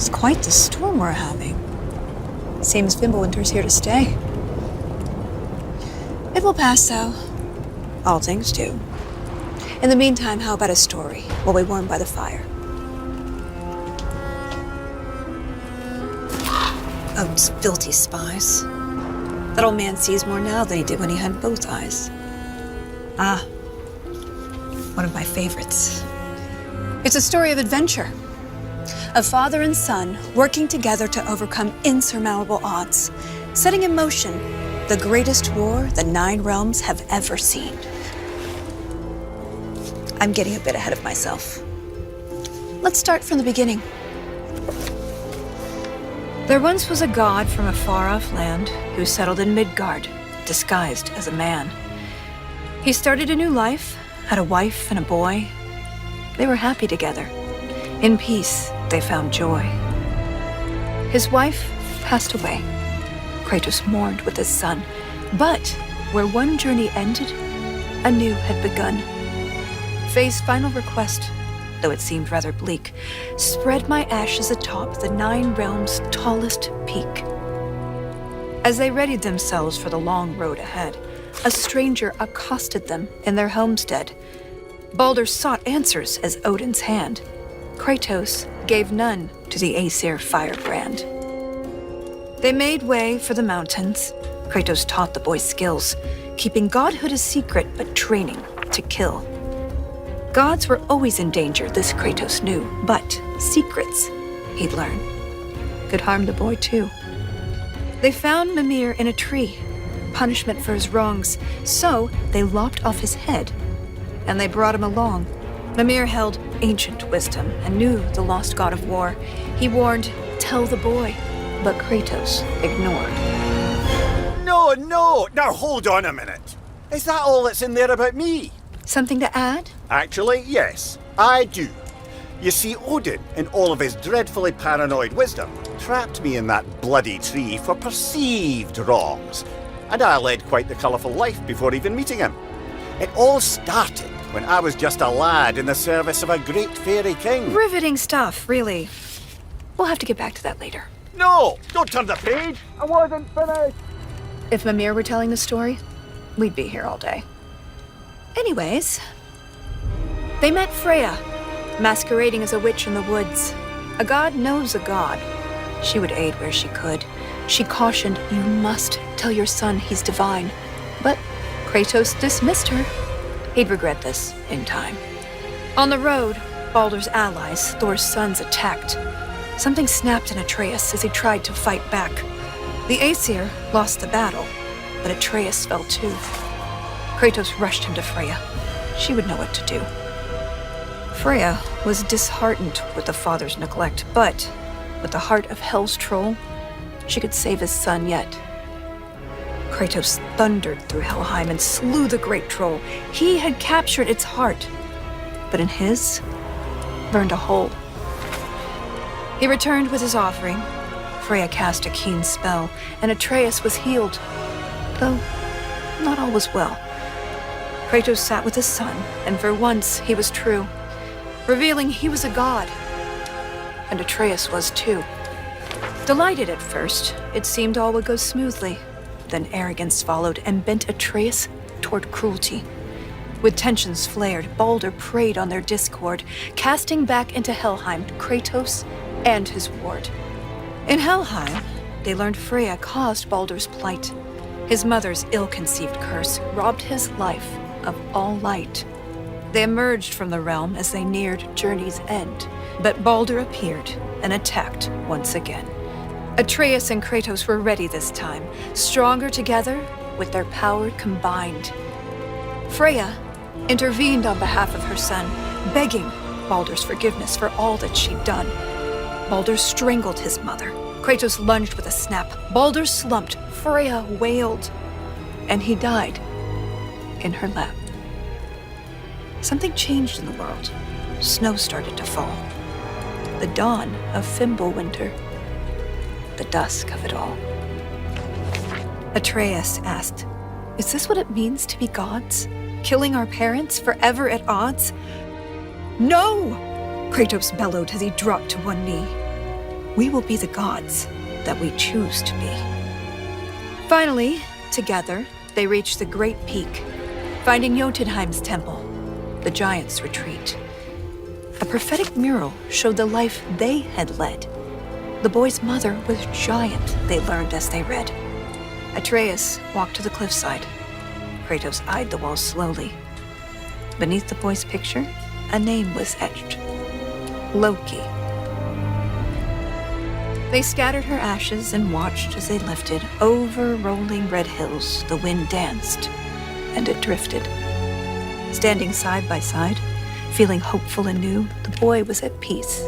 It's quite the storm we're having. Seems Fimbulwinter's here to stay. It will pass, though. All things do. In the meantime, how about a story while we warm by the fire? Those filthy spies. That old man sees more now than he did when he had both eyes. Ah, one of my favorites. It's a story of adventure. A father and son working together to overcome insurmountable odds, setting in motion the greatest war the 9 realms have ever seen. I'm getting a bit ahead of myself. Let's start from the beginning. There once was a god from a far-off land who settled in Midgard, disguised as a man. He started a new life, had a wife and a boy. They were happy together. In peace, they found joy. His wife passed away. Kratos mourned with his son. But where one journey ended, a new had begun. Faye's final request, though it seemed rather bleak, spread my ashes atop the 9 realms' tallest peak. As they readied themselves for the long road ahead, a stranger accosted them in their homestead. Baldur sought answers as Odin's hand. Kratos gave none to the Aesir firebrand. They made way for the mountains. Kratos taught the boy skills, keeping godhood a secret but training to kill. Gods were always in danger, this Kratos knew, but secrets, he'd learn, could harm the boy too. They found Mimir in a tree, punishment for his wrongs, so they lopped off his head, and they brought him along. Mimir held ancient wisdom and knew the lost god of war. He warned, "Tell the boy," but Kratos ignored. No, now hold on a minute. Is that all that's in there about me? Something to add? Actually, yes, I do. You see, Odin, in all of his dreadfully paranoid wisdom, trapped me in that bloody tree for perceived wrongs, and I led quite the colourful life before even meeting him. It all started when I was just a lad in the service of a great fairy king. Riveting stuff, really. We'll have to get back to that later. No, don't turn the page. I wasn't finished. If Mimir were telling the story, we'd be here all day. Anyways, they met Freya, masquerading as a witch in the woods. A god knows a god. She would aid where she could. She cautioned, "You must tell your son he's divine." But Kratos dismissed her. He'd regret this in time. On the road, Baldur's allies, Thor's sons, attacked. Something snapped in Atreus as he tried to fight back. The Aesir lost the battle, but Atreus fell too. Kratos rushed him to Freya. She would know what to do. Freya was disheartened with the father's neglect, but with the heart of Hell's troll, she could save his son yet. Kratos thundered through Helheim and slew the great troll. He had captured its heart, but in his, burned a hole. He returned with his offering. Freya cast a keen spell, and Atreus was healed, though not all was well. Kratos sat with his son, and for once he was true, revealing he was a god, and Atreus was too. Delighted at first, it seemed all would go smoothly. Then arrogance followed and bent Atreus toward cruelty. With tensions flared, Baldur preyed on their discord, casting back into Helheim Kratos and his ward. In Helheim, they learned Freya caused Baldur's plight. His mother's ill-conceived curse robbed his life of all light. They emerged from the realm as they neared journey's end, but Baldur appeared and attacked once again. Atreus and Kratos were ready this time, stronger together with their power combined. Freya intervened on behalf of her son, begging Baldur's forgiveness for all that she'd done. Baldur strangled his mother. Kratos lunged with a snap. Baldur slumped. Freya wailed. And he died in her lap. Something changed in the world. Snow started to fall. The dawn of Fimbulwinter. The dusk of it all. Atreus asked, "Is this what it means to be gods? Killing our parents forever at odds?" "No!" Kratos bellowed as he dropped to one knee. we will be the gods that we choose to be. Finally, together, they reached the Great Peak, finding Jotunheim's temple, the giants' retreat. A prophetic mural showed the life they had led. The boy's mother was giant, they learned as they read. Atreus walked to the cliffside. Kratos eyed the walls slowly. Beneath the boy's picture, a name was etched. Loki. They scattered her ashes and watched as they lifted. Over rolling red hills, the wind danced, and it drifted. Standing side by side, feeling hopeful and new, the boy was at peace,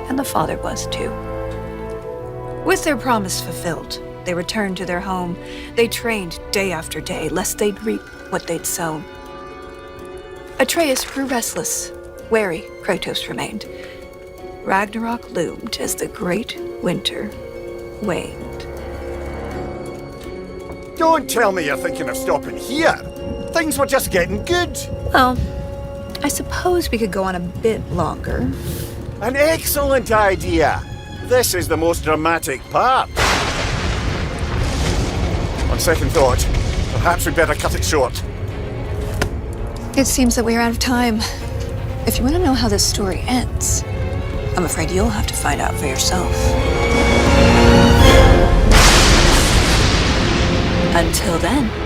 and the father was too. With their promise fulfilled, they returned to their home. They trained day after day, lest they'd reap what they'd sown. Atreus grew restless. Wary, Kratos remained. Ragnarok loomed as the great winter waned. Don't tell me you're thinking of stopping here. Things were just getting good. Well, I suppose we could go on a bit longer. An excellent idea. This is the most dramatic part. On second thought, perhaps we'd better cut it short. It seems that we're out of time. If you want to know how this story ends, I'm afraid you'll have to find out for yourself. Until then.